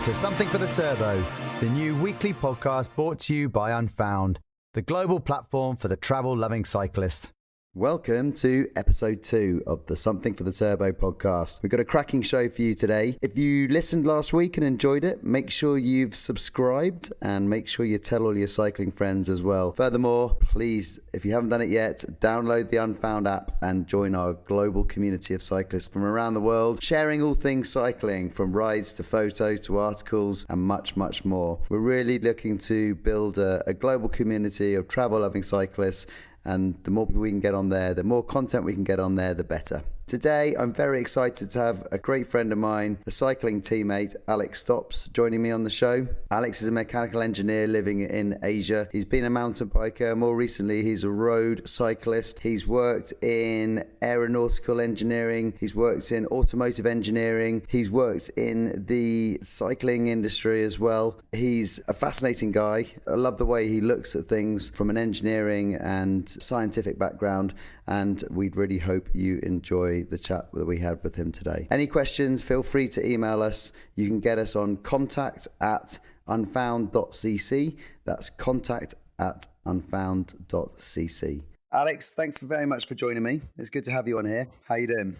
to Something for the Turbo, the new weekly podcast brought to you by Unfound, the global platform for the travel-loving cyclist. Welcome to episode 2 of the Something for the Turbo podcast. We've got a cracking show for you today. If you listened last week and enjoyed it, make sure you've subscribed and make sure you tell all your cycling friends as well. Furthermore, please, if you haven't done it yet, download the Unfound app and join our global community of cyclists from around the world, sharing all things cycling, from rides to photos to articles and much, much more. We're really looking to build a global community of travel-loving cyclists, and the more people we can get on there, the more content we can get on there, the better. Today, I'm very excited to have a great friend of mine, a cycling teammate, Alex Stops, joining me on the show. Alex is a mechanical engineer living in Asia. He's been a mountain biker. More recently, he's a road cyclist. He's worked in aeronautical engineering. He's worked in automotive engineering. He's worked in the cycling industry as well. He's a fascinating guy. I love the way he looks at things from an engineering and scientific background, and we'd really hope you enjoy the chat that we had with him today. Any questions, feel free to email us. You can get us on contact@unfound.cc. That's contact@unfound.cc. Alex, thanks very much for joining me. It's good to have you on here. How you doing?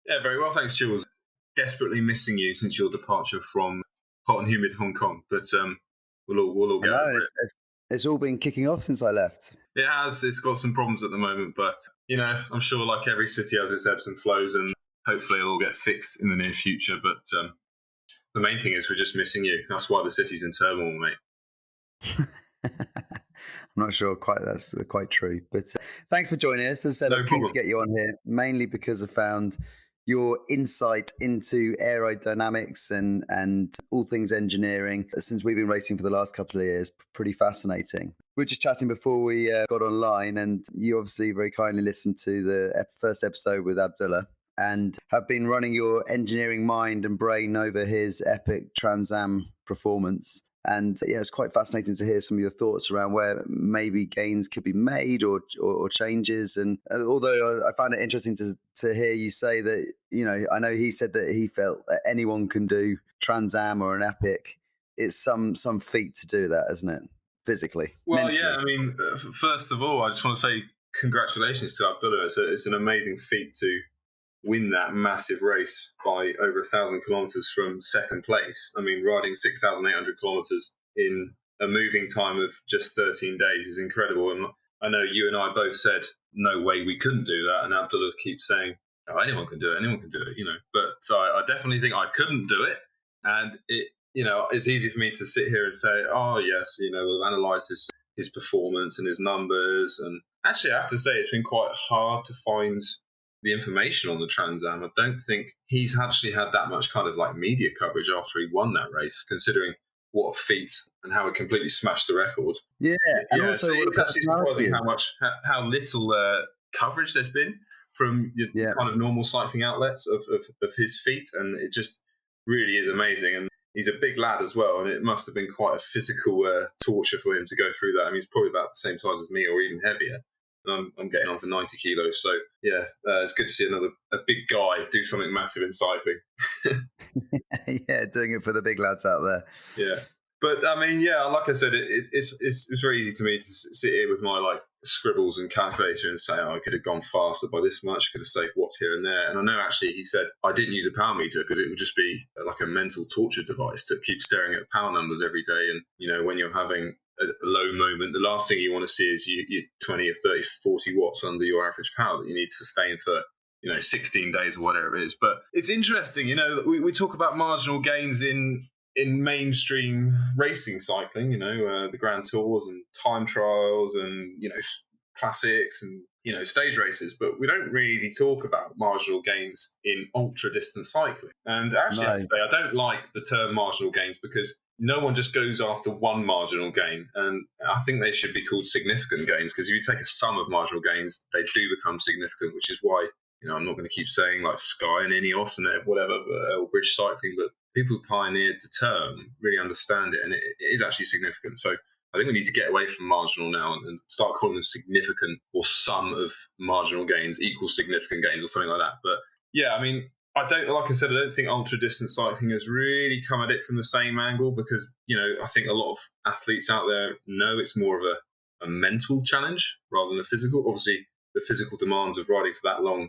Yeah, very well, thanks, Jules. Desperately missing you since your departure from hot and humid Hong Kong, but we'll all get over it. It's all been kicking off since I left. It has. It's got some problems at the moment, but, I'm sure like every city has its ebbs and flows, and hopefully it'll all get fixed in the near future. But the main thing is we're just missing you. That's why the city's in turmoil, mate. I'm not sure that's quite true, but thanks for joining us. As I said, I was keen to get you on here, mainly because I found your insight into aerodynamics and all things engineering, since we've been racing for the last couple of years, pretty fascinating. We were just chatting before we got online, and you obviously very kindly listened to the first episode with Abdullah and have been running your engineering mind and brain over his epic Trans Am performance. And yeah, it's quite fascinating to hear some of your thoughts around where maybe gains could be made or changes. And although I found it interesting to hear you say that, I know he said that he felt that anyone can do Trans Am or an epic. It's some feat to do that, isn't it? Physically. Well, mentally. Yeah, I mean, first of all, I just want to say congratulations to Abdullah. It's an amazing feat to win that massive race by over 1,000 kilometers from second place. I mean, riding 6,800 kilometers in a moving time of just 13 days is incredible. And I know you and I both said, no way we couldn't do that. And Abdullah keeps saying, oh, anyone can do it, But I definitely think I couldn't do it. And it's easy for me to sit here and say, oh, yes, we'll analyze his performance and his numbers. And actually, I have to say, it's been quite hard to find the information on the Trans Am. I don't think he's actually had that much kind of like media coverage after he won that race, considering what a feat and how he completely smashed the record. Yeah, and also so it's actually surprising how little coverage there's been from kind of normal cycling outlets of his feat, and it just really is amazing. And he's a big lad as well, and it must have been quite a physical torture for him to go through that. I mean, he's probably about the same size as me, or even heavier. I'm getting on for 90 kilos. So, yeah, it's good to see a big guy do something massive in cycling. Yeah, doing it for the big lads out there. Yeah. But, I mean, yeah, like I said, it's very easy to me to sit here with my, scribbles and calculator and say, oh, I could have gone faster by this much, could have saved watts here and there. And I know, actually, he said, I didn't use a power meter because it would just be like a mental torture device to keep staring at power numbers every day. And, when you're having a low moment, the last thing you want to see is you 20 or 30, 40 watts under your average power that you need to sustain for 16 days or whatever it is. But it's interesting, we talk about marginal gains in mainstream racing cycling, the Grand Tours and time trials and classics and stage races, but we don't really talk about marginal gains in ultra distance cycling. And actually, I have to say, I don't like the term marginal gains because no one just goes after one marginal gain, and I think they should be called significant gains, because if you take a sum of marginal gains, they do become significant, which is why I'm not going to keep saying like Sky and Ineos and whatever, or Bridge Cycling, but people who pioneered the term really understand it, and it is actually significant. So I think we need to get away from marginal now and start calling them significant, or sum of marginal gains equals significant gains or something like that. But yeah, I mean, I don't, like I said, I don't think ultra distance cycling has really come at it from the same angle because, I think a lot of athletes out there know it's more of a mental challenge rather than a physical. Obviously, the physical demands of riding for that long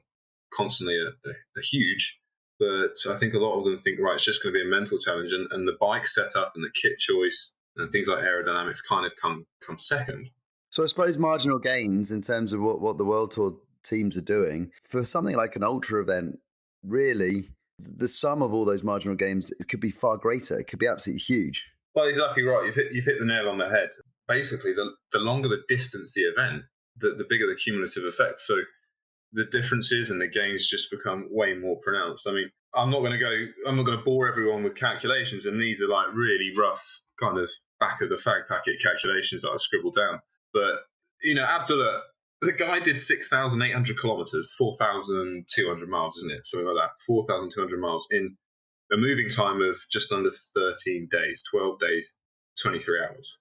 constantly are huge. But I think a lot of them think, right, it's just going to be a mental challenge. And the bike setup and the kit choice and things like aerodynamics kind of come second. So I suppose marginal gains in terms of what the World Tour teams are doing for something like an ultra event, really, the sum of all those marginal gains, it could be far greater. It could be absolutely huge. Well, exactly right. You've hit the nail on the head. Basically, the longer the distance the event, the bigger the cumulative effect. So the differences and the gains just become way more pronounced. I mean, I'm not going to bore everyone with calculations, and these are like really rough kind of back of the fag packet calculations that I scribbled down. But, Abdullah, the guy did 6,800 kilometers, 4,200 miles, isn't it? Something like that. 4,200 miles in a moving time of just under 13 days, 12 days, 23 hours.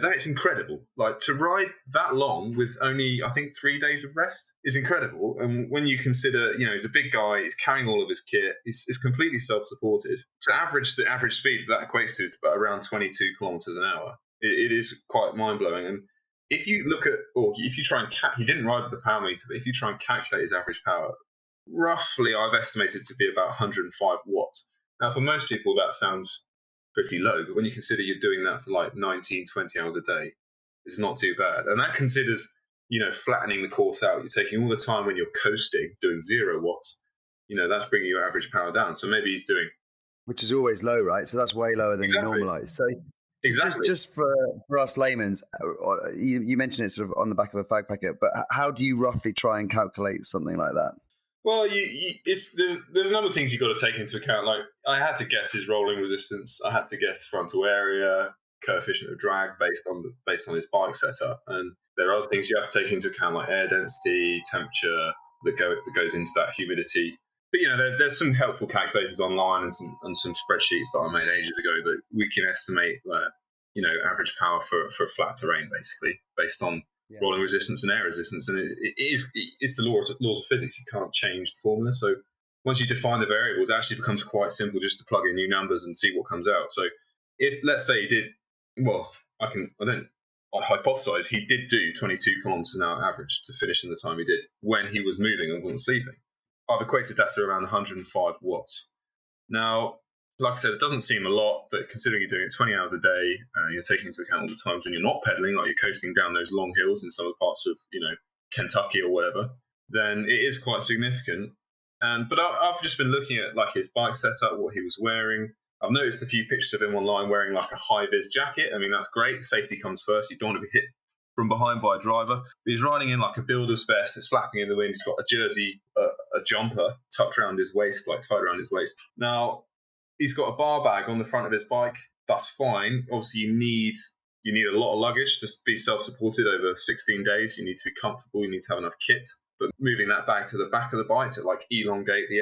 That's incredible. Like, to ride that long with only, I think, 3 days of rest is incredible. And when you consider, he's a big guy, he's carrying all of his kit, he's completely self-supported. To average the average speed that equates to is about around 22 kilometers an hour. It is quite mind-blowing. And if you look at, or if you try and he didn't ride with the power meter, but if you try and calculate his average power, roughly I've estimated to be about 105 watts. Now, for most people, that sounds pretty low, but when you consider you're doing that for like 19, 20 hours a day, it's not too bad. And that considers, flattening the course out. You're taking all the time when you're coasting, doing 0 watts, that's bringing your average power down. So maybe he's doing... Which is always low, right? So that's way lower than you normalize. So exactly. Just for us laymen, you mentioned it sort of on the back of a fag packet, but how do you roughly try and calculate something like that? Well, there's a number of things you've got to take into account. Like, I had to guess his rolling resistance. I had to guess frontal area, coefficient of drag based on his bike setup. And there are other things you have to take into account, like air density, temperature that goes into that, humidity. But there's some helpful calculators online and some spreadsheets that I made ages ago that we can estimate average power for flat terrain, basically based on rolling resistance and air resistance. And it's the laws of physics. You can't change the formula. So once you define the variables, it actually becomes quite simple just to plug in new numbers and see what comes out. So if, let's say, he did, well, I hypothesize he did do 22 kilometers an hour average to finish in the time he did when he was moving and wasn't sleeping. I've equated that to around 105 watts. Now, like I said, it doesn't seem a lot, but considering you're doing it 20 hours a day, you're taking into account all the times when you're not pedaling, like you're coasting down those long hills in some of the parts of, Kentucky or whatever, then it is quite significant. But I've just been looking at like his bike setup, what he was wearing. I've noticed a few pictures of him online wearing like a high-vis jacket. I mean, that's great. Safety comes first. You don't want to be hit from behind by a driver. But he's riding in like a builder's vest. It's flapping in the wind. He's got a jersey, a jumper tucked around his waist, like tied around his waist. Now, he's got a bar bag on the front of his bike. That's fine. Obviously, you need a lot of luggage to be self-supported over 16 days. You need to be comfortable. You need to have enough kit. But moving that bag to the back of the bike to like elongate the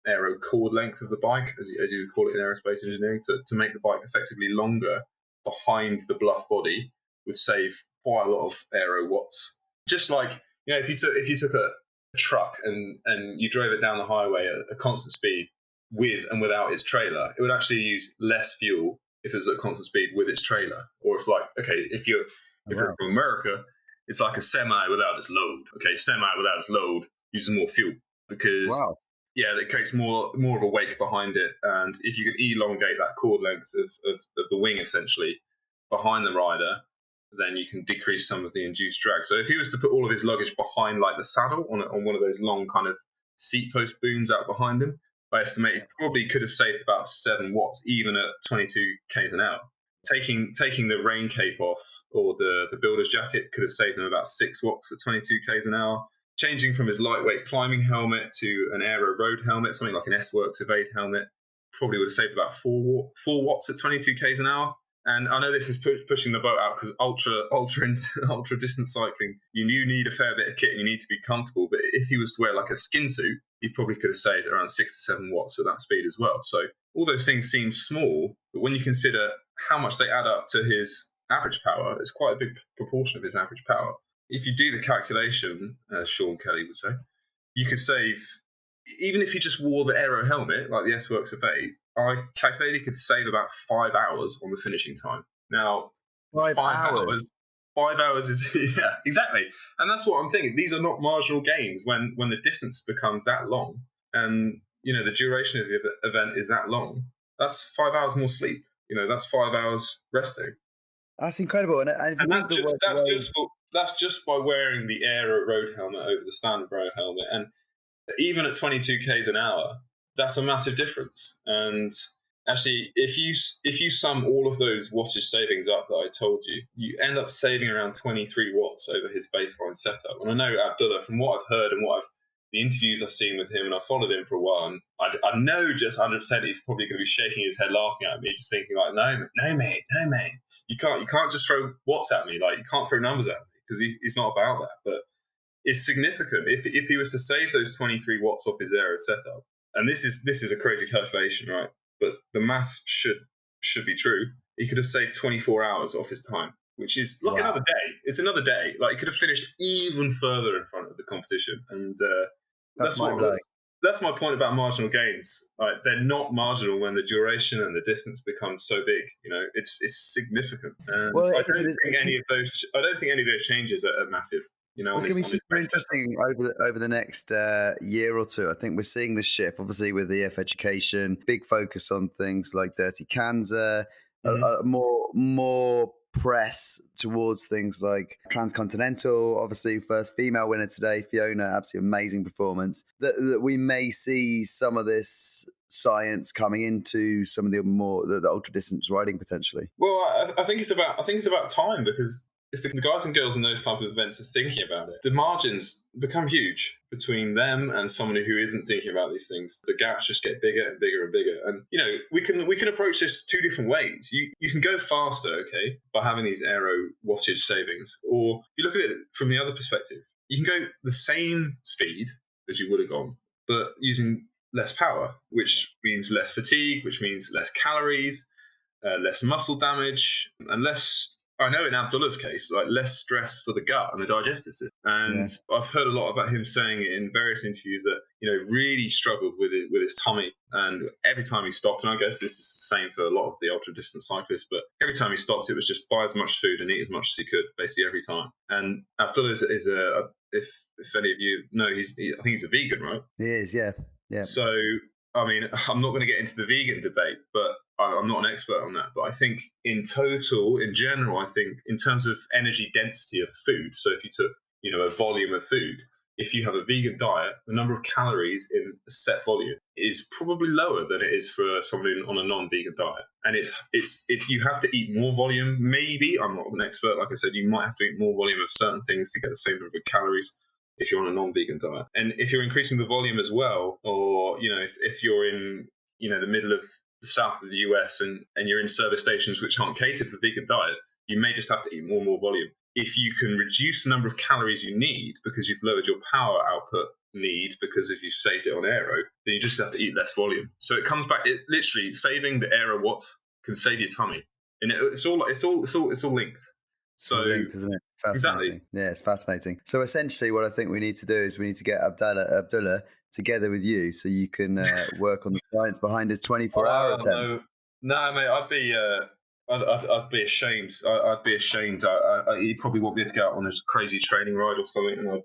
aero cord length of the bike, as you would call it in aerospace engineering, to make the bike effectively longer behind the bluff body would save quite a lot of aero watts. Just like, if you took a truck and you drove it down the highway at a constant speed with and without its trailer, it would actually use less fuel if it was at constant speed with its trailer. Or if you're from America, it's like a semi without its load. Okay, semi without its load uses more fuel because it creates more of a wake behind it. And if you can elongate that cord length of the wing essentially behind the rider, then you can decrease some of the induced drag. So if he was to put all of his luggage behind like the saddle on one of those long kind of seat post booms out behind him, I estimate he probably could have saved about 7 watts, even at 22 k's an hour. Taking the rain cape off or the builder's jacket could have saved him about 6 watts at 22 k's an hour. Changing from his lightweight climbing helmet to an aero road helmet, something like an S-Works Evade helmet, probably would have saved about 4 watts at 22 k's an hour. And I know this is pushing the boat out because ultra distance cycling, you need a fair bit of kit and you need to be comfortable. But if he was to wear like a skin suit, he probably could have saved around 6 to 7 watts at that speed as well. So all those things seem small, but when you consider how much they add up to his average power, it's quite a big proportion of his average power. If you do the calculation, as Sean Kelly would say, you could save even if he just wore the aero helmet, like the S-Works Evade, I calculated he could save about 5 hours on the finishing time. Now, 5 hours. 5 hours is, yeah, exactly. And that's what I'm thinking. These are not marginal gains when the distance becomes that long and, the duration of the event is that long. That's 5 hours more sleep. That's 5 hours resting. That's incredible. And if you think that's just by wearing the aero road helmet over the standard road helmet. And even at 22 k's an hour, that's a massive difference. And actually, if you sum all of those wattage savings up that I told you, you end up saving around 23 watts over his baseline setup. And I know Abdullah, from what I've heard and the interviews I've seen with him, and I've followed him for a while, and I know just 100% he's probably going to be shaking his head, laughing at me, just thinking like, no, mate, you can't just throw watts at me, like you can't throw numbers at me, because he's not about that. But it's significant if he was to save those 23 watts off his aero setup, and this is a crazy calculation, right? But the maths should be true. He could have saved 24 hours off his time, which is like another day. It's another day. Like he could have finished even further in front of the competition, and that's my point about marginal gains. Like they're not marginal when the duration and the distance become so big. It's significant. And I don't think any of those changes are massive. It's going to be super interesting over the next year or two. I think we're seeing this shift, obviously, with the EF education, big focus on things like Dirty Kanza, more press towards things like Transcontinental, obviously first female winner today, Fiona, absolutely amazing performance, that we may see some of this science coming into some of the ultra distance riding potentially. Well, I think it's about time, because if the guys and girls in those type of events are thinking about it, the margins become huge between them and someone who isn't thinking about these things. The gaps just get bigger and bigger and bigger. And we can approach this two different ways. You can go faster, okay, by having these aero wattage savings, or you look at it from the other perspective. You can go the same speed as you would have gone, but using less power, which means less fatigue, which means less calories, less muscle damage, and less. I know in Abdullah's case, like less stress for the gut and the digestive system. And I've heard a lot about him saying in various interviews that, really struggled with his tummy. And every time he stopped, and I guess this is the same for a lot of the ultra distance cyclists, but every time he stopped, it was just buy as much food and eat as much as he could, basically every time. And Abdullah is if any of you know, I think he's a vegan, right? He is, yeah. So, I mean, I'm not going to get into the vegan debate, but I'm not an expert on that, but I think in general, I think in terms of energy density of food, so if you took, a volume of food, if you have a vegan diet, the number of calories in a set volume is probably lower than it is for someone on a non-vegan diet. And it's if you have to eat more volume, maybe, I'm not an expert, like I said, you might have to eat more volume of certain things to get the same number of calories if you're on a non-vegan diet. And if you're increasing the volume as well, or, if you're in, the middle of the south of the US and you're in service stations which aren't catered for vegan diets, you may just have to eat more and more volume. If you can reduce the number of calories you need because you've lowered your power output need because if you've saved it on aero, then you just have to eat less volume. So it comes back, literally saving the aero watts can save your tummy, and it's all linked. So linked, isn't it? Fascinating. Exactly. Yeah, it's fascinating. So essentially, what I think we need to do is we need to get Abdullah together with you, so you can work on the science behind his 24-hour attempt. No, mate, I'd be ashamed. I'd be ashamed. He'd probably want me to go out on a crazy training ride or something, and I'd,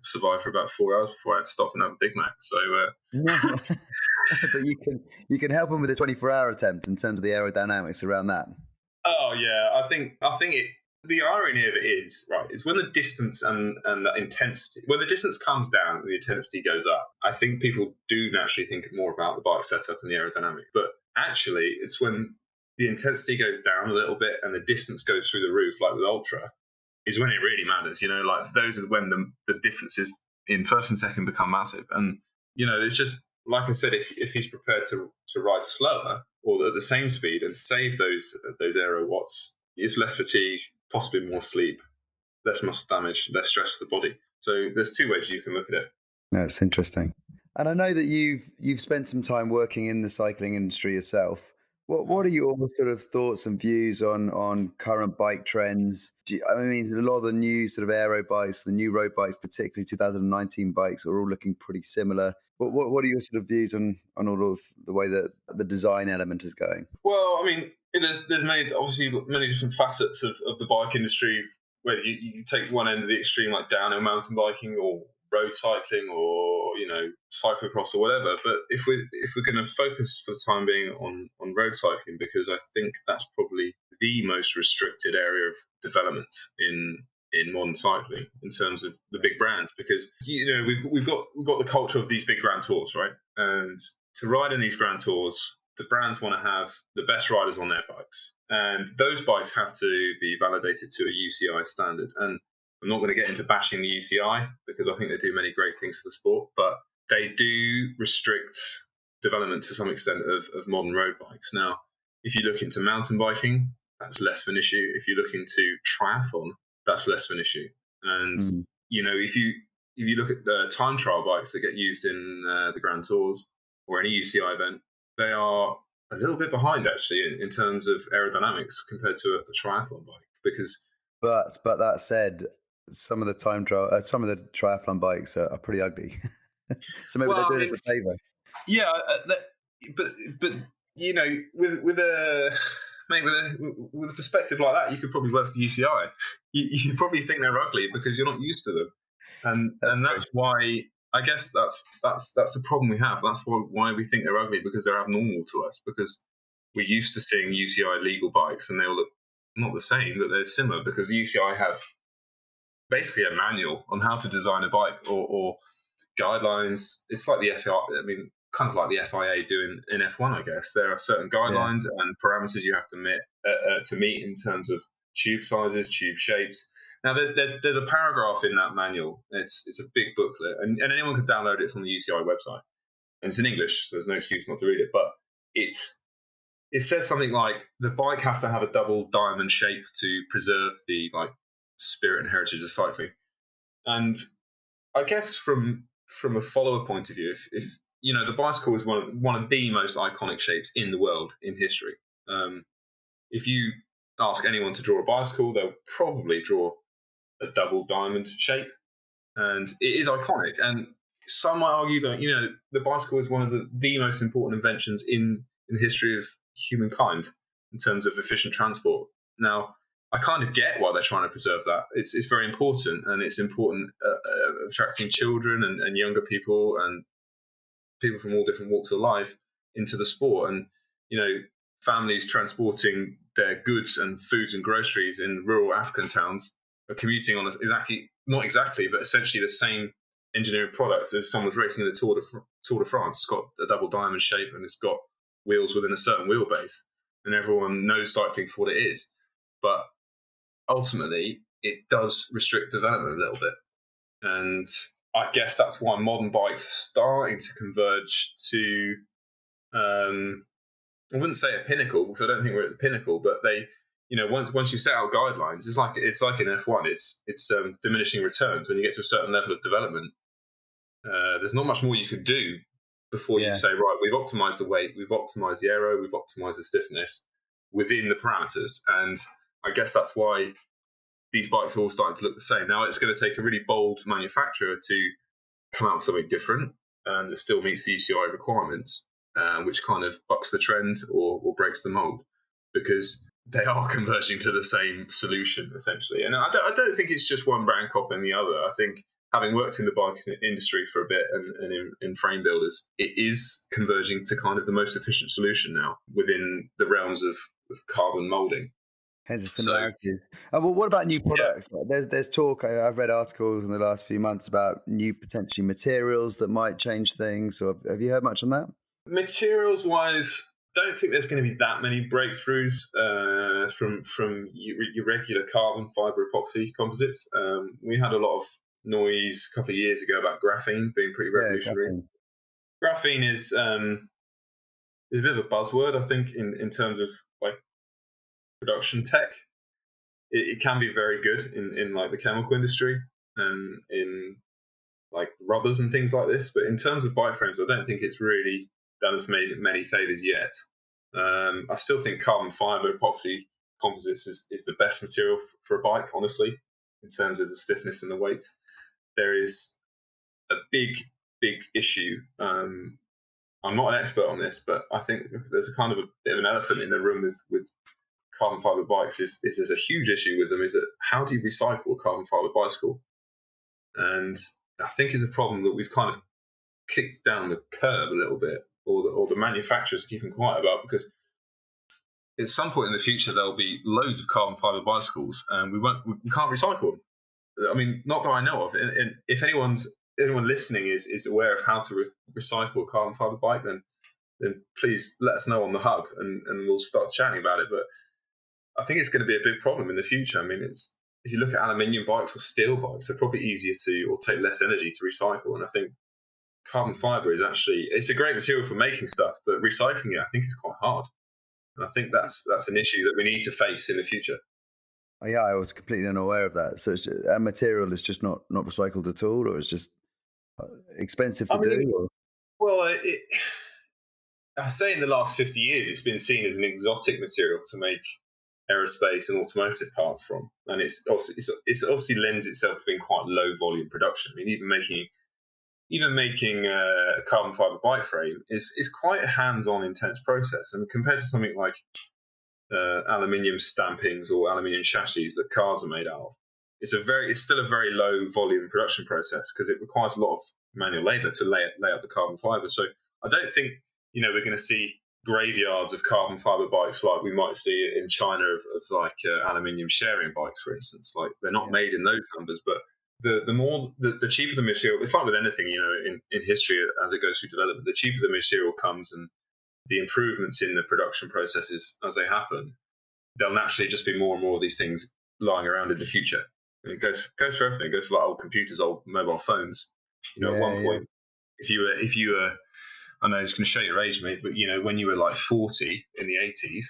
survive for about 4 hours before I had to stop and have a Big Mac. So, but you can help him with the 24-hour attempt in terms of the aerodynamics around that. Oh yeah, I think the irony of it is, right, is when the distance and the intensity, when the distance comes down and the intensity goes up, I think people do naturally think more about the bike setup and the aerodynamics. But actually, it's when the intensity goes down a little bit and the distance goes through the roof, like with Ultra, is when it really matters. Like those are when the differences in first and second become massive. And, it's just, like I said, if he's prepared to ride slower or at the same speed and save those aero watts, it's less fatigue, possibly more sleep, less muscle damage, less stress to the body. So there's two ways you can look at it. That's interesting. And I know that you've spent some time working in the cycling industry yourself. What are your sort of thoughts and views on current bike trends? I mean, a lot of the new sort of aero bikes, the new road bikes, particularly 2019 bikes, are all looking pretty similar. What are your sort of views on all of the way that the design element is going? Well, I mean, there's many obviously many different facets of the bike industry. Whether you take one end of the extreme, like downhill mountain biking or road cycling, or cyclocross or whatever. But if we're going to focus for the time being on road cycling, because I think that's probably the most restricted area of development in modern cycling in terms of the big brands, because we've got the culture of these big grand tours, right? And to ride in these grand tours, the brands want to have the best riders on their bikes, and those bikes have to be validated to a UCI standard. And I'm not going to get into bashing the UCI because I think they do many great things for the sport, but they do restrict development to some extent of modern road bikes. Now, if you look into mountain biking, that's less of an issue. If you look into triathlon, that's less of an issue. And Mm. if you look at the time trial bikes that get used in the Grand Tours or any UCI event, they are a little bit behind actually in terms of aerodynamics compared to a triathlon bike. Because But that said, some of the some of the triathlon bikes are pretty ugly. So maybe they're well, I doing mean, us a favour. yeah, but with a mate with a perspective like that, you could probably work for the UCI. You probably think they're ugly because you're not used to them, and That's that's why I guess that's the problem we have. That's why we think they're ugly, because they're abnormal to us, because we're used to seeing UCI legal bikes and they all look not the same, but they're similar, because the UCI have basically a manual on how to design a bike, or guidelines. It's like the FIA, I mean, kind of like the FIA do in F1, I guess. There are certain yeah. guidelines and parameters you have to meet in terms of tube sizes, tube shapes. Now, there's a paragraph in that manual. It's a big booklet, and anyone can download it. It's on the UCI website, and it's in English, so there's no excuse not to read it. But it says something like the bike has to have a double diamond shape to preserve the spirit and heritage of cycling. And I guess from a follower point of view, if the bicycle is one of the most iconic shapes in the world in history. If you ask anyone to draw a bicycle, they'll probably draw a double diamond shape, and it is iconic. And some might argue that the bicycle is one of the most important inventions in the history of humankind in terms of efficient transport. Now, I kind of get why they're trying to preserve that. It's very important, and it's important attracting children and younger people and people from all different walks of life into the sport. And families transporting their goods and foods and groceries in rural African towns are commuting on not exactly, but essentially the same engineered product as someone's racing in the Tour de France. It's got a double diamond shape and it's got wheels within a certain wheelbase, and everyone knows cycling for what it is. But ultimately, it does restrict development a little bit. And I guess that's why modern bikes are starting to converge to, I wouldn't say a pinnacle, because I don't think we're at the pinnacle, but they, once you set out guidelines, it's like in F1, it's diminishing returns. When you get to a certain level of development, there's not much more you can do before you say, right, we've optimized the weight, we've optimized the aero, we've optimized the stiffness within the parameters. And I guess that's why these bikes are all starting to look the same. Now, it's going to take a really bold manufacturer to come out with something different that still meets the UCI requirements, which kind of bucks the trend or breaks the mold, because they are converging to the same solution, essentially. And I don't think it's just one brand copying the other. I think, having worked in the bike industry for a bit and in frame builders, it is converging to kind of the most efficient solution now within the realms of carbon molding. Hence the similarities. Well, what about new products? There's talk. I've read articles in the last few months about new potentially materials that might change things. Or have you heard much on that? Materials wise, don't think there's going to be that many breakthroughs from your regular carbon fibre epoxy composites. We had a lot of noise a couple of years ago about graphene being pretty revolutionary. Graphene is a bit of a buzzword, I think, in terms of like production tech. It can be very good in like the chemical industry and in like rubbers and things like this, but in terms of bike frames, I don't think it's really done us many favors yet. I still think carbon fibre epoxy composites is the best material for a bike, honestly, in terms of the stiffness and the weight. There is a big issue. I'm not an expert on this, but I think there's a kind of a bit of an elephant in the room with carbon fibre bikes. Is there's a huge issue with them, is that how do you recycle a carbon fibre bicycle? And I think it's a problem that we've kind of kicked down the curb a little bit, or the manufacturers are keeping quiet about, because at some point in the future there'll be loads of carbon fibre bicycles and we can't recycle them. I mean, not that I know of. And if anyone listening is aware of how to recycle a carbon fibre bike, then please let us know on the hub, and we'll start chatting about it. But I think it's going to be a big problem in the future. I mean, if you look at aluminium bikes or steel bikes, they're probably easier to, or take less energy to recycle. And I think carbon fibre is actually, it's a great material for making stuff, but recycling it, I think, is quite hard. And I think that's an issue that we need to face in the future. Oh, yeah, I was completely unaware of that. So a material is just not recycled at all, or it's just expensive to do? Or? Well, I say in the last 50 years, it's been seen as an exotic material to make aerospace and automotive parts from, and it's obviously lends itself to being quite low volume production. I mean, even making a carbon fibre bike frame is quite a hands-on, intense process. And compared to something like aluminium stampings or aluminium chassis that cars are made out of, it's still a very low volume production process, because it requires a lot of manual labour to lay out the carbon fibre. So I don't think we're going to see graveyards of carbon fibre bikes like we might see in China of like aluminium sharing bikes, for instance. Like, they're not made in those numbers, but the cheaper the material, it's like with anything, in history as it goes through development, the cheaper the material comes and the improvements in the production processes as they happen, there'll naturally just be more and more of these things lying around in the future. And it goes for everything. It goes for like old computers, old mobile phones. At one point, if you were, I know it's going to show your age, mate, but when you were like 40 in the 80s,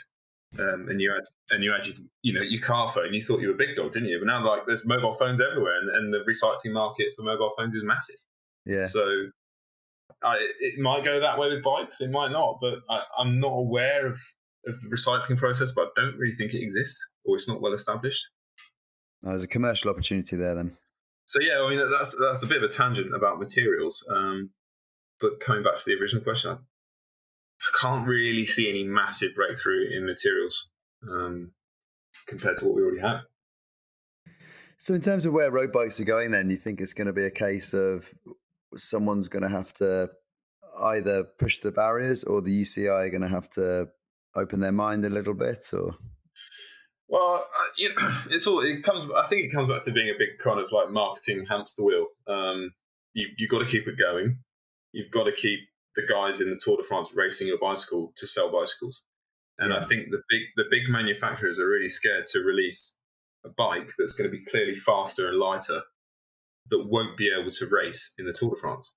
and you had your car phone, you thought you were a big dog, didn't you? But now, like, there's mobile phones everywhere, and the recycling market for mobile phones is massive. Yeah. So it might go that way with bikes, it might not, but I'm not aware of the recycling process, but I don't really think it exists, or it's not well established. There's a commercial opportunity there then. So yeah, I mean, that's a bit of a tangent about materials. But coming back to the original question, I can't really see any massive breakthrough in materials compared to what we already have. So in terms of where road bikes are going, then, you think it's going to be a case of someone's going to have to either push the barriers, or the UCI are going to have to open their mind a little bit, or? Well, I think it comes back to being a big kind of like marketing hamster wheel. You've got to keep it going. You've got to keep the guys in the Tour de France racing your bicycle to sell bicycles. And I think the big manufacturers are really scared to release a bike that's going to be clearly faster and lighter that won't be able to race in the Tour de France.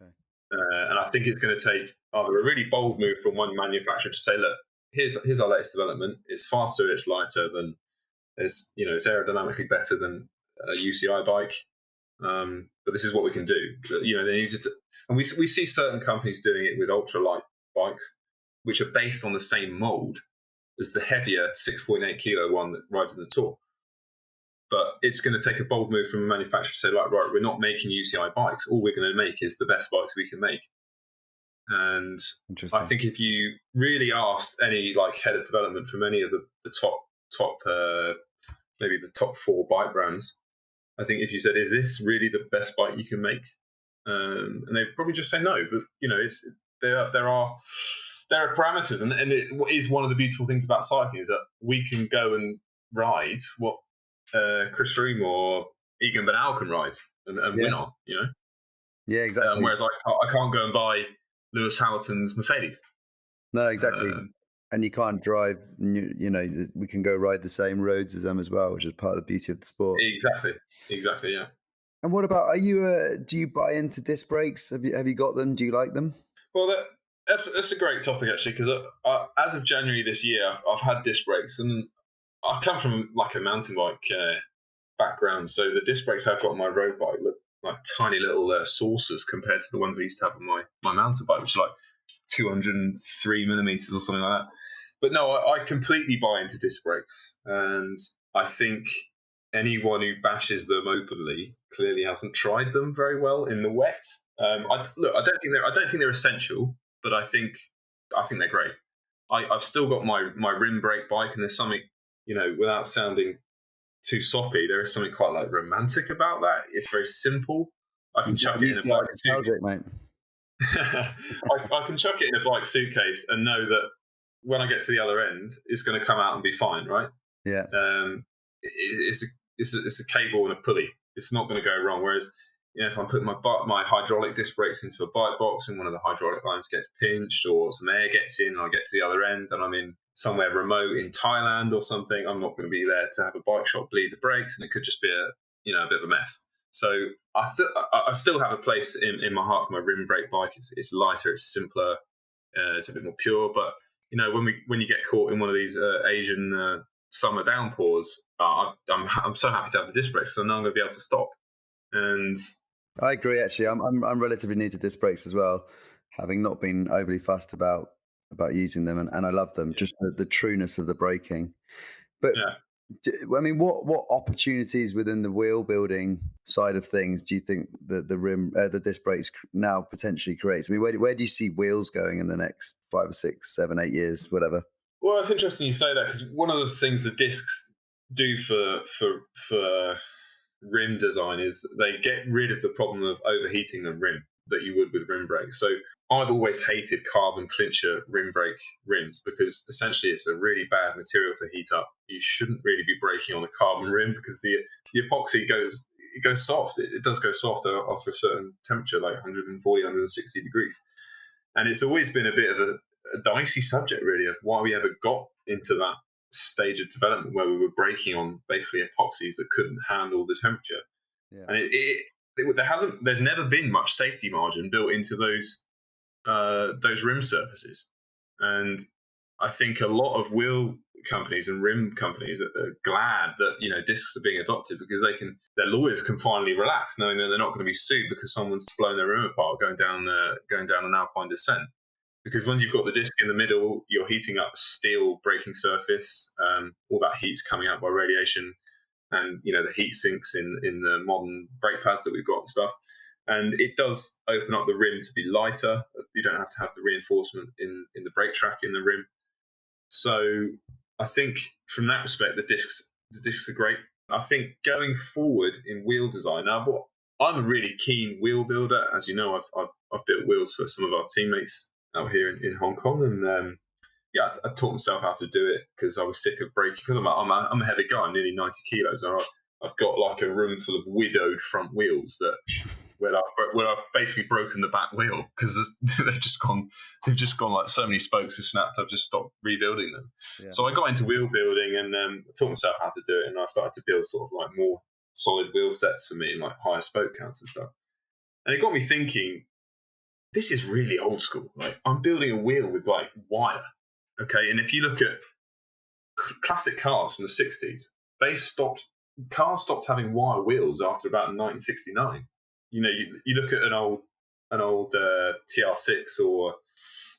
Okay. And I think it's going to take either a really bold move from one manufacturer to say, look, here's our latest development. It's faster, it's lighter than, it's aerodynamically better than a UCI bike. But this is what we can do. They need to, and we see certain companies doing it with ultralight bikes, which are based on the same mold as the heavier 6.8 kilo one that rides in the Tour. But it's going to take a bold move from a manufacturer to say, like, right, we're not making UCI bikes. All we're going to make is the best bikes we can make. And I think if you really asked any like head of development from any of the top maybe the top 4 bike brands, I think if you said, is this really the best bike you can make? And they'd probably just say no. But there are parameters, and it is one of the beautiful things about cycling is that we can go and ride what Chris Froome or Egan Bernal can ride and win on. Yeah, exactly. Whereas I can't go and buy Lewis Hamilton's Mercedes. No, exactly. And you can't drive, we can go ride the same roads as them as well, which is part of the beauty of the sport. Exactly, yeah. And what about, do you buy into disc brakes? Have you got them? Do you like them? Well, that's a great topic, actually, because as of January this year, I've had disc brakes, and I come from like a mountain bike background, so the disc brakes I've got on my road bike look like tiny little saucers compared to the ones I used to have on my mountain bike, which are like 203 millimeters or something like that. But no, I completely buy into disc brakes, and I think anyone who bashes them openly clearly hasn't tried them very well in the wet. I don't think they're essential, but I think they're great. I've still got my rim brake bike, and there's something, without sounding too soppy, there is something quite like romantic about that. It's very simple. I can chuck it in a bike suitcase, mate. I can chuck it in a bike suitcase and know that when I get to the other end, it's going to come out and be fine, right? Yeah. It's a cable and a pulley. It's not going to go wrong. Whereas, if I'm putting my hydraulic disc brakes into a bike box and one of the hydraulic lines gets pinched or some air gets in and I get to the other end and I'm in somewhere remote in Thailand or something, I'm not going to be there to have a bike shop bleed the brakes, and it could just be a bit of a mess. So I still have a place in my heart for my rim brake bike. It's lighter, it's simpler, it's a bit more pure. But when you get caught in one of these Asian summer downpours, I'm so happy to have the disc brakes, so now I'm going to be able to stop. And I agree. Actually, I'm relatively new to disc brakes as well, having not been overly fussed about using them, and I love them. Yeah. Just the trueness of the braking. But I mean, what opportunities within the wheel building side of things do you think that the disc brakes now potentially creates? I mean, where do you see wheels going in the next 5 or 6, 7, 8 years, whatever? Well, it's interesting you say that, because one of the things the discs do for rim design is they get rid of the problem of overheating the rim that you would with rim brakes. So I've always hated carbon clincher rim brake rims, because essentially it's a really bad material to heat up. You shouldn't really be braking on a carbon rim, because the epoxy goes soft. It does go soft after a certain temperature, like 140, 160 degrees. And it's always been a bit of a dicey subject, really, of why we ever got into that stage of development where we were braking on basically epoxies that couldn't handle the temperature. Yeah. And there's never been much safety margin built into those rim surfaces. And I think a lot of wheel companies and rim companies are glad that discs are being adopted, because their lawyers can finally relax, knowing that they're not going to be sued because someone's blown their rim apart going down an alpine descent. Because when you've got the disc in the middle, you're heating up a steel braking surface. All that heat's coming out by radiation, and the heat sinks in the modern brake pads that we've got and stuff. And it does open up the rim to be lighter. You don't have to have the reinforcement in the brake track in the rim. So I think from that respect, the discs are great. I think going forward in wheel design, now I'm a really keen wheel builder. As you know, I've built wheels for some of our teammates out here in Hong Kong, and I taught myself how to do it because I was sick of braking. Because I'm a heavy guy, I'm nearly 90 kilos. And I've got like a room full of widowed front wheels where I've basically broken the back wheel because they've just gone like so many spokes have snapped. I've just stopped rebuilding them. Yeah. So I got into wheel building and taught myself how to do it, and I started to build sort of like more solid wheel sets for me and like higher spoke counts and stuff. And it got me thinking, this is really old school. Like, I'm building a wheel with like wire, okay? And if you look at classic cars from the 60s, cars stopped having wire wheels after about 1969. You look at an old TR6 or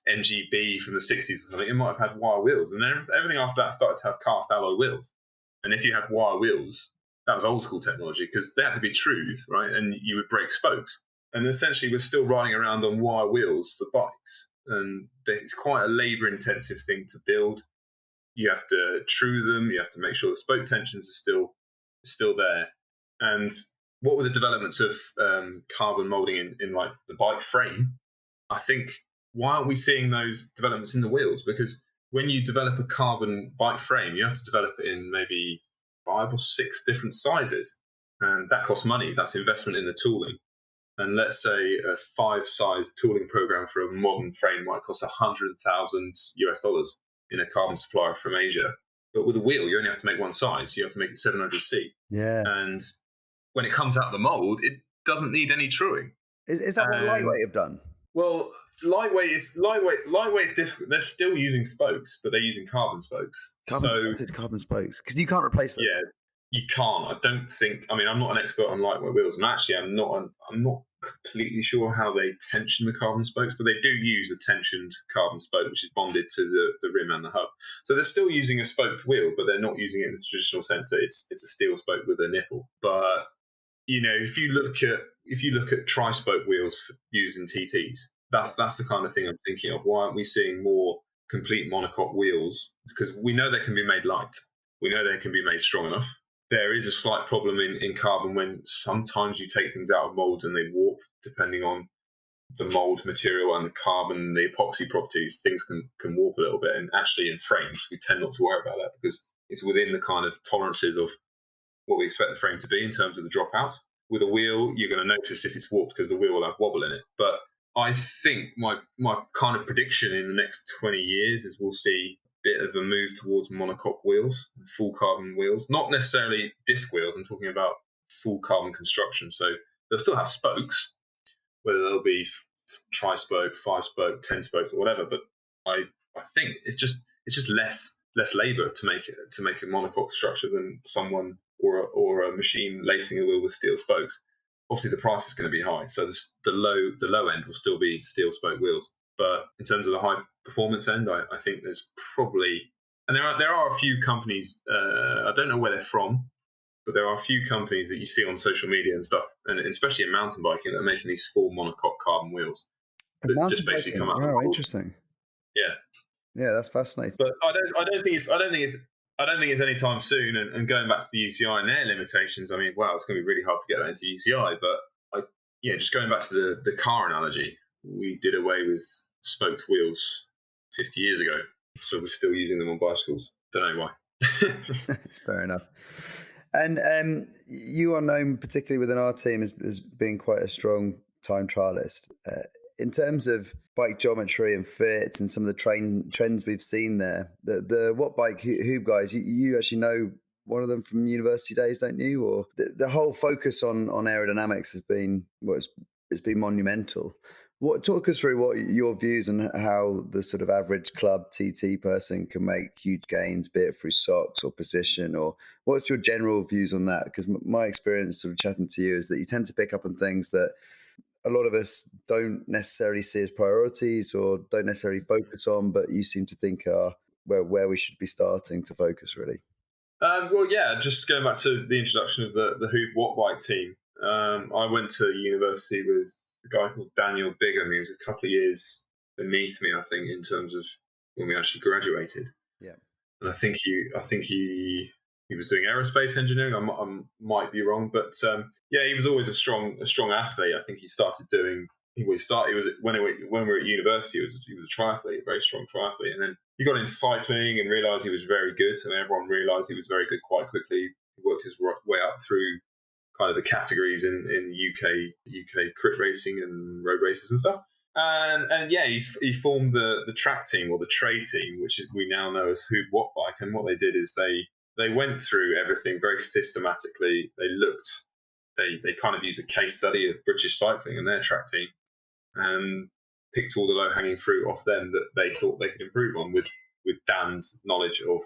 NGB from the 60s or something, it might have had wire wheels, and then everything after that started to have cast alloy wheels. And if you had wire wheels, that was old school technology because they had to be true, right? And you would break spokes. And essentially, we're still riding around on wire wheels for bikes. And it's quite a labour-intensive thing to build. You have to true them. You have to make sure the spoke tensions are still there. And what with the developments of carbon moulding in like the bike frame, I think, why aren't we seeing those developments in the wheels? Because when you develop a carbon bike frame, you have to develop it in maybe 5 or 6 different sizes. And that costs money. That's investment in the tooling. And let's say a 5-size tooling program for a modern frame might cost $100,000 in a carbon supplier from Asia. But with a wheel, you only have to make one size. You have to make it 700C. Yeah. And when it comes out of the mold, it doesn't need any truing. Is that what lightweight have done? Well, lightweight is difficult. They're still using spokes, but they're using carbon spokes. It's carbon spokes because you can't replace them. Yeah. You can't. I don't think. I mean, I'm not an expert on lightweight wheels, and actually, I'm not completely sure how they tension the carbon spokes, but they do use a tensioned carbon spoke, which is bonded to the rim and the hub. So they're still using a spoked wheel, but they're not using it in the traditional sense that it's a steel spoke with a nipple. But if you look at tri-spoke wheels used in TTs, that's the kind of thing I'm thinking of. Why aren't we seeing more complete monocoque wheels? Because we know they can be made light. We know they can be made strong enough. There is a slight problem in carbon when sometimes you take things out of molds and they warp, depending on the mold material and the carbon, the epoxy properties. Things can warp a little bit. And actually in frames, we tend not to worry about that because it's within the kind of tolerances of what we expect the frame to be in terms of the dropout. With a wheel, you're going to notice if it's warped because the wheel will have wobble in it. But I think my kind of prediction in the next 20 years is we'll see bit of a move towards monocoque wheels, full carbon wheels, not necessarily disc wheels. I'm talking about full carbon construction. So they'll still have spokes, whether they'll be tri-spoke, 5-spoke, 10 spokes, or whatever. But I think it's just less labour to make a monocoque structure than someone or a machine lacing a wheel with steel spokes. Obviously, the price is going to be high, so the low end will still be steel spoke wheels. But in terms of the high performance end, I think there's probably, and there are a few companies. I don't know where they're from, but there are a few companies that you see on social media and stuff, and especially in mountain biking, that are making these full monocoque carbon wheels that just basically come out. Oh, interesting. Yeah, that's fascinating. But I don't think it's any time soon. And going back to the UCI and their limitations, I mean, wow, it's going to be really hard to get that into UCI. But just going back to the car analogy, we did away with spoked wheels 50 years ago, so we're still using them on bicycles. Don't know why. Fair enough. And you are known, particularly within our team, as being quite a strong time trialist. In terms of bike geometry and fit and some of the trends we've seen there, the Wattbike HUUB guys, you actually know one of them from university days, don't you? Or the whole focus on aerodynamics has been it's been monumental. Talk us through what your views on how the sort of average club TT person can make huge gains, be it through socks or position, or what's your general views on that? Because my experience sort of chatting to you is that you tend to pick up on things that a lot of us don't necessarily see as priorities or don't necessarily focus on, but you seem to think are where we should be starting to focus, really. Just going back to the introduction of the HUUB Wattbike team. I went to university with a guy called Daniel Bigham. He was a couple of years beneath me, I think, in terms of when we actually graduated. Yeah, and I think he was doing aerospace engineering. I might be wrong, but he was always a strong athlete. I think he started doing. When we were at university, he was a triathlete, a very strong triathlete, and then he got into cycling and realised he was very good. And everyone realised he was very good quite quickly. He worked his way up through kind of the categories in UK crit racing and road races and stuff. And he formed the track team or the trade team, which we now know as HUUB Wattbike. And what they did is they went through everything very systematically. They kind of used a case study of British cycling and their track team, and picked all the low-hanging fruit off them that they thought they could improve on with Dan's knowledge of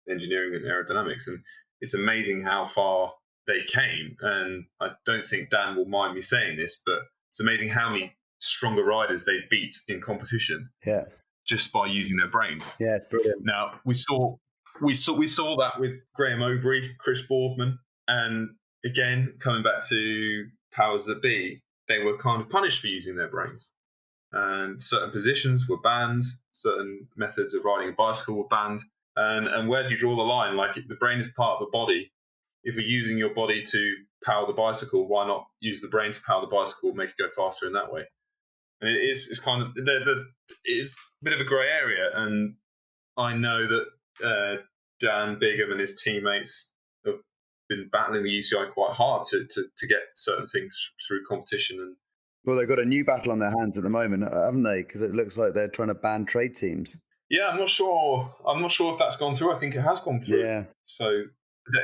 engineering and aerodynamics. And it's amazing how far they came. And I don't think Dan will mind me saying this, but it's amazing how many stronger riders they beat in competition. Yeah, just by using their brains. Yeah, it's brilliant. Now we saw that with Graham Obery, Chris Boardman, and again coming back to powers that be, they were kind of punished for using their brains, and certain positions were banned, certain methods of riding a bicycle were banned, and where do you draw the line? Like, the brain is part of the body. If you're using your body to power the bicycle, why not use the brain to power the bicycle, make it go faster in that way? And it's kind of it's a bit of a grey area, and I know that Dan Bigham and his teammates have been battling the UCI quite hard to get certain things through competition. And well, they've got a new battle on their hands at the moment, haven't they? Because it looks like they're trying to ban trade teams. Yeah, I'm not sure if that's gone through. I think it has gone through. Yeah. So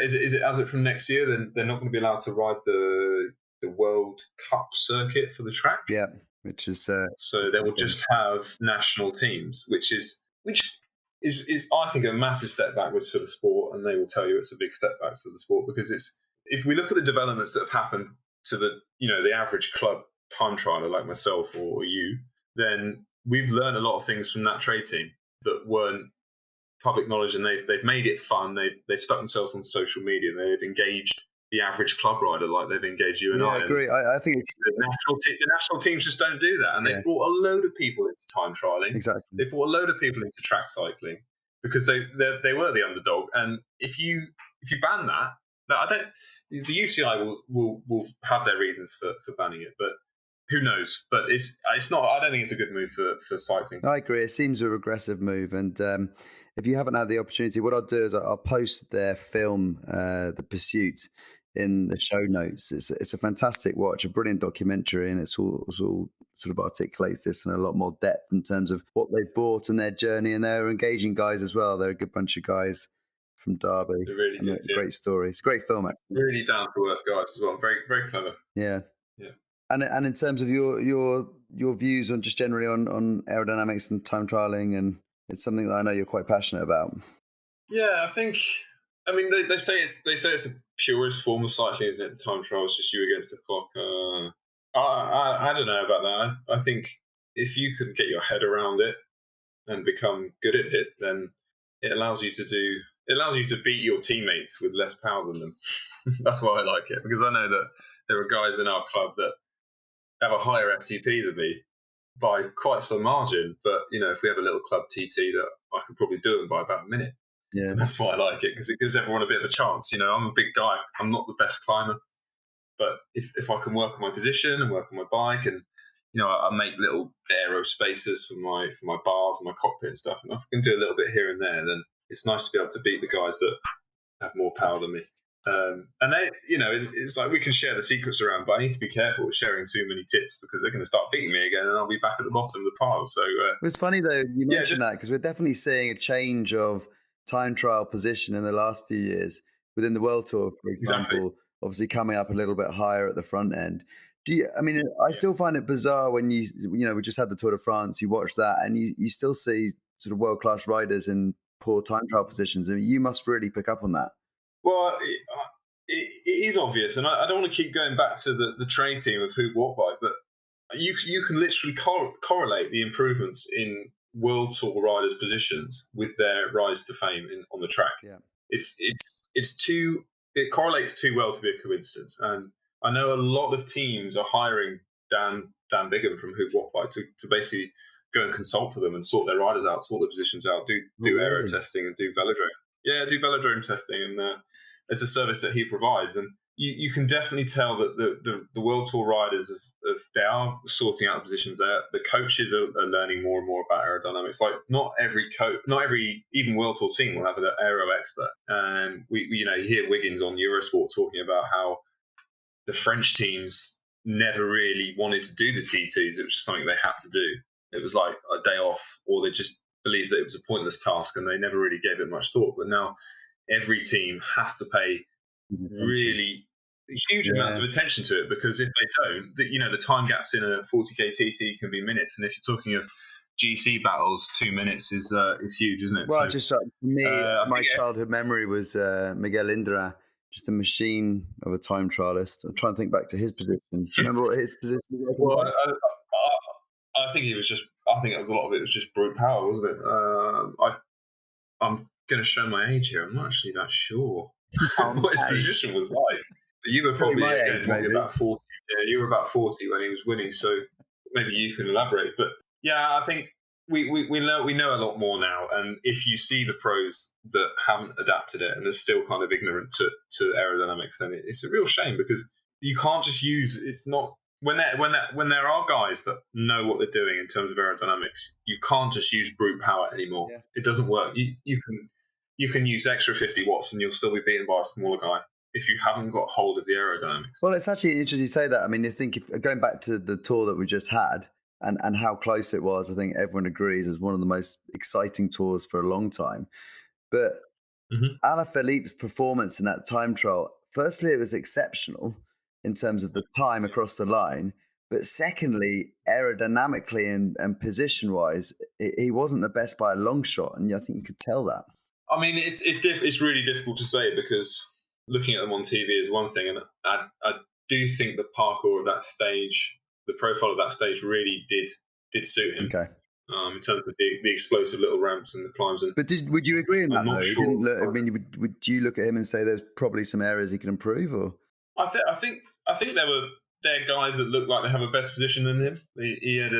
is it as it from next year? Then they're not going to be allowed to ride the World Cup circuit for the track. Yeah, which is so they will just have national teams, which is I think a massive step backwards for the sport, and they will tell you it's a big step backwards for the sport, because if we look at the developments that have happened to the average club time trialer like myself or you, then we've learned a lot of things from that trade team that weren't public knowledge, and they've made it fun. They've stuck themselves on social media. They've engaged the average club rider like they've engaged you and I. I agree. I think it's, the national teams just don't do that, and they've brought a load of people into time trialing. Exactly. They've brought a load of people into track cycling because they were the underdog. And if you ban that, I don't. The UCI will have their reasons for banning it, but who knows? But it's not. I don't think it's a good move for cycling. I agree. It seems a regressive move, and if you haven't had the opportunity, what I'll do is I'll post their film, The Pursuit, in the show notes. It's a fantastic watch, a brilliant documentary, and it's all sort of articulates this in a lot more depth in terms of what they've bought and their journey, and they're engaging guys as well. They're a good bunch of guys from Derby. They're really good, Great story. It's a great film, actually. Really down to earth guys as well. Very, very clever. Yeah. And in terms of your views on just generally on aerodynamics and time trialing, and it's something that I know you're quite passionate about. Yeah, I mean, they say it's the purest form of cycling, isn't it? The time trial is just you against the clock. I don't know about that. I think if you can get your head around it and become good at it, then it allows you to beat your teammates with less power than them. That's why I like it, because I know that there are guys in our club that have a higher FTP than me by quite some margin. But, if we have a little club TT, that I could probably do them by about a minute. Yeah, that's why I like it, because it gives everyone a bit of a chance. I'm a big guy. I'm not the best climber, but if I can work on my position and work on my bike, and I make little aero spaces for my bars and my cockpit and stuff, and if I can do a little bit here and there, then it's nice to be able to beat the guys that have more power than me. And they, it's like we can share the secrets around, but I need to be careful with sharing too many tips, because they're going to start beating me again, and I'll be back at the bottom of the pile. So it's funny though you mentioned that, because we're definitely seeing a change of time trial position in the last few years within the World Tour, for example. Obviously coming up a little bit higher at the front end. I still find it bizarre when we just had the Tour de France, you watch that and you still see sort of world-class riders in poor time trial positions. I mean, you must really pick up on that. Well, it is obvious, and I don't want to keep going back to the trade team of HUUB Wattbike, but you can literally correlate the improvements in World Tour riders' positions with their rise to fame on the track. Yeah, it correlates too well to be a coincidence. And I know a lot of teams are hiring Dan Bigham from HUUB Wattbike to basically go and consult for them and sort their riders out, sort their positions out, do aero testing and do velodrome. Yeah, do velodrome testing, and it's a service that he provides. And you can definitely tell that the World Tour riders they are sorting out the positions there. The coaches are learning more and more about aerodynamics. Like not every even World Tour team will have an aero expert. And you hear Wiggins on Eurosport talking about how the French teams never really wanted to do the TTs. It was just something they had to do. It was like a day off, or they just believed that it was a pointless task, and they never really gave it much thought. But now every team has to pay really huge amounts of attention to it, because if they don't, the time gaps in a 40k TT can be minutes, and if you're talking of GC battles, 2 minutes is huge, isn't it? Well, just for me, my childhood memory was Miguel Indra, just a machine of a time trialist. I'm trying to think back to his position. Do you remember what his position was? Well, I think it was a lot of it was just brute power, wasn't it? I'm going to show my age here. I'm not actually that sure what his position was like. But you were probably about 40. Yeah, you were about 40 when he was winning, so maybe you can elaborate. But yeah, I think we know a lot more now. And if you see the pros that haven't adapted it and are still kind of ignorant to aerodynamics, then it's a real shame, because you can't just use. It's not when there are guys that know what they're doing in terms of aerodynamics. You can't just use brute power anymore. Yeah. It doesn't work. You can use extra 50 watts and you'll still be beaten by a smaller guy if you haven't got hold of the aerodynamics. Well, it's actually interesting you say that. I mean, you think going back to the tour that we just had and how close it was, I think everyone agrees it was one of the most exciting tours for a long time. But Alaphilippe's performance in that time trial, firstly, it was exceptional in terms of the time across the line. But secondly, aerodynamically and position-wise, he wasn't the best by a long shot. And I think you could tell that. I mean, it's really difficult to say, because looking at them on TV is one thing, and I do think the parkour of that stage, the profile of that stage really did suit him. Okay. In terms of the explosive little ramps and the climbs. But would you agree in that? I'm not though? sure. I mean, would you look at him and say there's probably some areas he can improve? Or I think there are guys that look like they have a better position than him. He had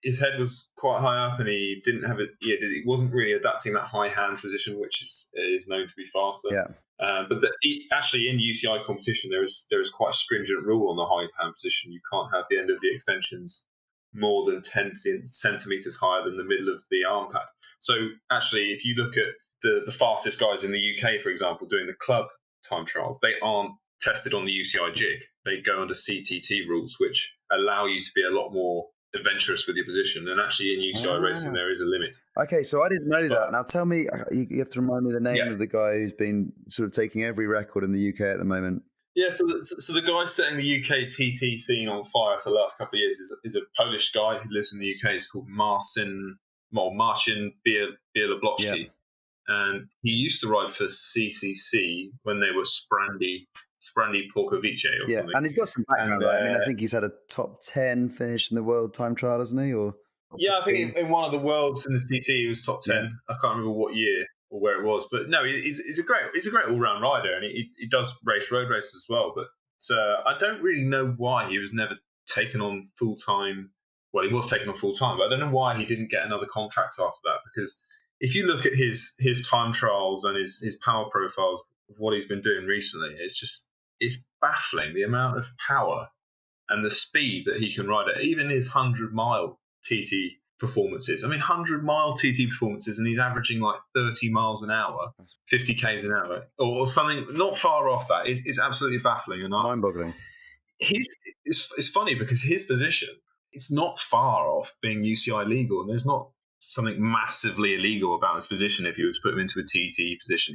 his head was quite high up, and he didn't have it. He wasn't really adapting that high hands position, which is known to be faster. Yeah. But actually, in UCI competition, there is quite a stringent rule on the high hand position. You can't have the end of the extensions more than 10 centimeters higher than the middle of the arm pad. So actually, if you look at the fastest guys in the UK, for example, doing the club time trials, they aren't tested on the UCI jig. They go under CTT rules, which allow you to be a lot more adventurous with your position. And actually, in UCI racing, there is a limit. Okay, so I didn't know that. Now tell me, you have to remind me the name of the guy who's been sort of taking every record in the UK at the moment. Yeah, so the guy setting the UK TT scene on fire for the last couple of years is a Polish guy who lives in the UK. He's called Marcin Bielobloczki. Yeah. And he used to ride for CCC when they were Sprandi Porkovice or something. And he's got some background, right? I mean, I think he's had a top 10 finish in the world time trial, hasn't he? Or I think in one of the worlds in the TT he was top 10. Yeah. I can't remember what year or where it was, but no, he's a great all-round rider, and he does race road races as well. But I don't really know why he was never taken on full-time. Well, he was taken on full-time, but I don't know why he didn't get another contract after that, because if you look at his time trials and his power profiles of what he's been doing recently, it's baffling the amount of power and the speed that he can ride at, even his 100-mile TT performances. I mean, 100-mile TT performances, and he's averaging like 30 miles an hour, 50 k's an hour, or something not far off that. It's absolutely baffling and mind-boggling. It's funny because his position, it's not far off being UCI legal, and there's not something massively illegal about his position. If you were to put him into a TT position,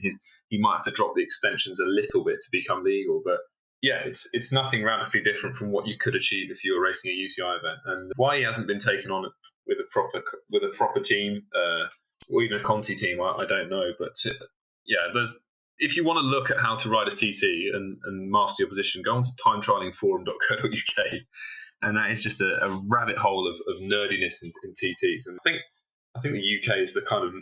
he might have to drop the extensions a little bit to become legal, but yeah, it's nothing radically different from what you could achieve if you were racing a UCI event. And why he hasn't been taken on with a proper team, or even a Conti team, I don't know. But if you want to look at how to ride a TT and master your position, go on to timetrialingforum.co.uk, and that is just a rabbit hole of nerdiness in TTs. And I think the UK is the kind of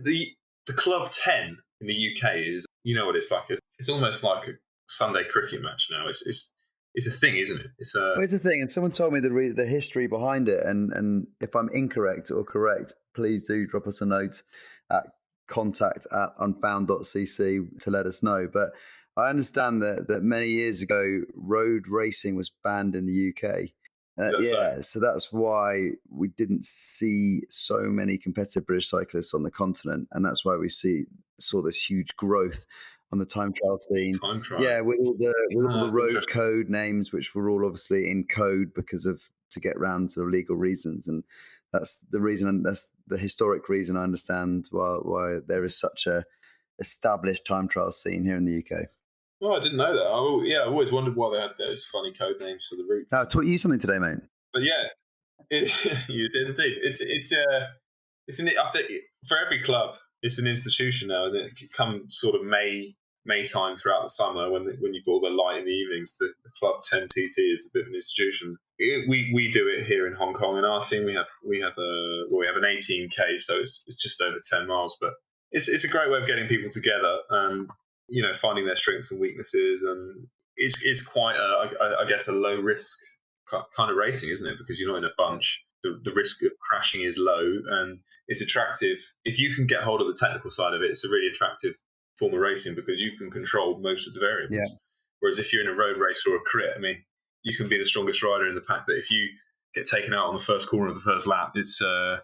the club 10 in the UK is, you know what it's like. It's almost like a Sunday cricket match now. It's a thing, isn't it? It's a thing. And someone told me the history behind it. And if I'm incorrect or correct, please do drop us a note at contact@unfound.cc to let us know. But I understand that many years ago, road racing was banned in the UK. So that's why we didn't see so many competitive British cyclists on the continent, and that's why we saw this huge growth on the time trial scene. Yeah, with all the road code names, which were all obviously in code to get around to legal reasons, and that's the reason, and that's the historic reason I understand why there is such a established time trial scene here in the UK. Oh, I didn't know that. I always wondered why they had those funny code names for the routes. I taught you something today, mate. But yeah, you did indeed. I think for every club, it's an institution now, and it can come sort of May time throughout the summer when you get all the light in the evenings. The club 10 TT is a bit of an institution. We do it here in Hong Kong in our team. We have an 18k, so it's just over 10 miles, but it's a great way of getting people together and finding their strengths and weaknesses, and it's quite I guess a low risk kind of racing, isn't it? Because you're not in a bunch. The risk of crashing is low, and it's attractive. If you can get hold of the technical side of it, it's a really attractive form of racing because you can control most of the variables. Yeah. Whereas if you're in a road race or a crit, I mean, you can be the strongest rider in the pack, but if you get taken out on the first corner of the first lap, it's 4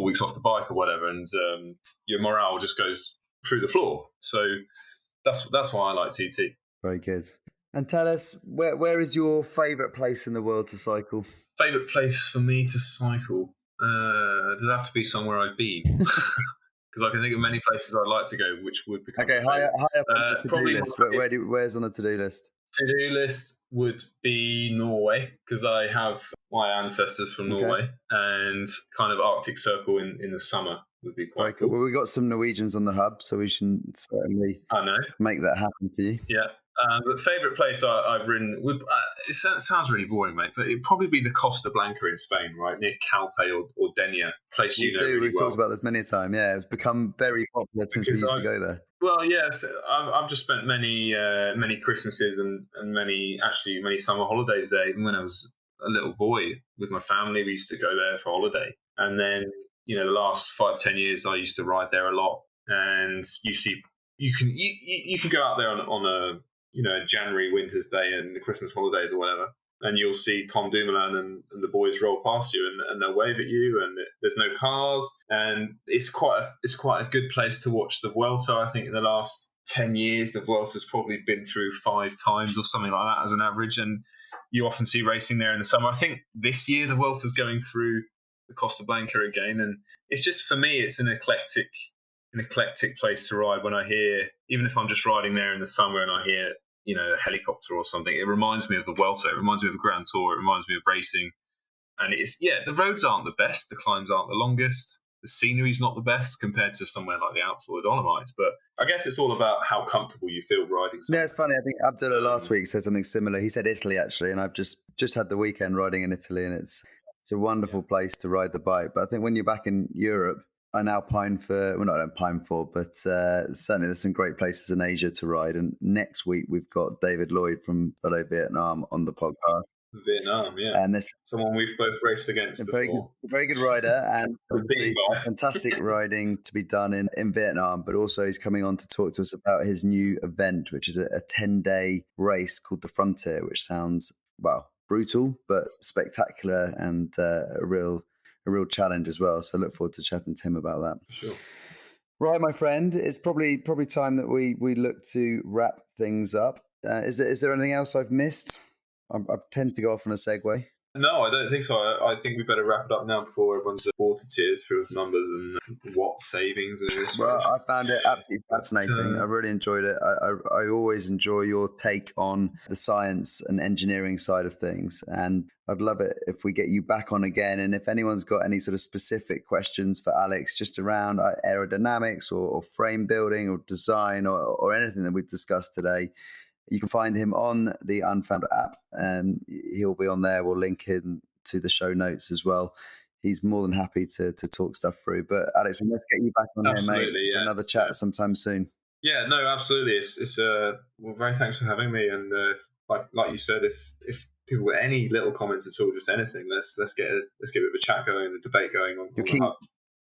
weeks off the bike or whatever, and your morale just goes through the floor. So that's why I like TT. Very good. And tell us, where is your favourite place in the world to cycle? Favourite place for me to cycle? Does it have to be somewhere I've been? Because I can think of many places I'd like to go, which would become high up on the to-do list. Where's on the to-do list? To-do list would be Norway, because I have my ancestors from Norway, and kind of Arctic Circle in the summer would be quite cool. Well, we've got some Norwegians on the hub, so we should certainly make that happen for you. Yeah. But favourite place I've ridden, it sounds really boring, mate, but it'd probably be the Costa Blanca in Spain, right near Calpe or Denia, place We've talked about this many times. Yeah, it's become very popular since we used to go there. Well, yes, I've just spent many Christmases and many summer holidays there. Even when I was a little boy with my family, we used to go there for holiday. And then, the last 5-10 years, I used to ride there a lot. And you can go out there on a a January winter's day and the Christmas holidays or whatever, and you'll see Tom Dumoulin and the boys roll past you and they'll wave at you, and there's no cars, and it's quite a good place to watch the Vuelta. I think in the last 10 years the Vuelta's probably been through 5 times or something like that as an average, and you often see racing there in the summer. I think this year the Vuelta's going through the Costa Blanca again, and it's just, for me, it's an eclectic place to ride. When I hear, even if I'm just riding there in the summer and I hear, a helicopter or something, it reminds me of the Vuelta, it reminds me of the Grand Tour, it reminds me of racing. And the roads aren't the best, the climbs aren't the longest, the scenery's not the best compared to somewhere like the Alps or the Dolomites, but I guess it's all about how comfortable you feel riding somewhere. Yeah, it's funny. I think Abdullah last week said something similar. He said Italy, actually, and I've just had the weekend riding in Italy, and it's a wonderful place to ride the bike. But I think when you're back in Europe, I now pine for, well, not I don't pine for, but certainly there's some great places in Asia to ride. And next week we've got David Lloyd from Hello Vietnam on the podcast. Vietnam, yeah. And this someone we've both raced against before. Very good rider, and fantastic riding to be done in Vietnam. But also he's coming on to talk to us about his new event, which is a 10-day race called the Frontier, which sounds, brutal but spectacular, and a real challenge as well. So I look forward to chatting to him about that. Sure. Right, my friend, it's probably time that we look to wrap things up. Is there anything else I've missed? I tend to go off on a segue. No, I don't think so. I think we better wrap it up now before everyone's bored to tears through numbers and watt savings and this. Well, I found it absolutely fascinating. I really enjoyed it. I always enjoy your take on the science and engineering side of things, and I'd love it if we get you back on again. And if anyone's got any sort of specific questions for Alex, just around aerodynamics or frame building or design or anything that we've discussed today, you can find him on the Unfound app, and he'll be on there. We'll link him to the show notes as well. He's more than happy to talk stuff through. But Alex, let's get you back on here, mate. Yeah. Another chat sometime soon. Yeah, no, absolutely. It's well, very thanks for having me. And like you said, if people got any little comments at all, just anything, let's get a bit of a chat going, a debate going on. Let's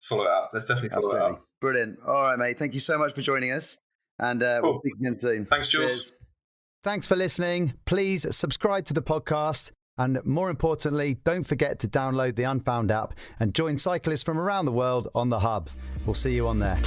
follow it up. Let's definitely follow it up. Brilliant. All right, mate. Thank you so much for joining us, and we'll speak again soon. Thanks, Jules. Cheers. Thanks for listening. Please subscribe to the podcast. And more importantly, don't forget to download the Unfound app and join cyclists from around the world on the HUUB. We'll see you on there.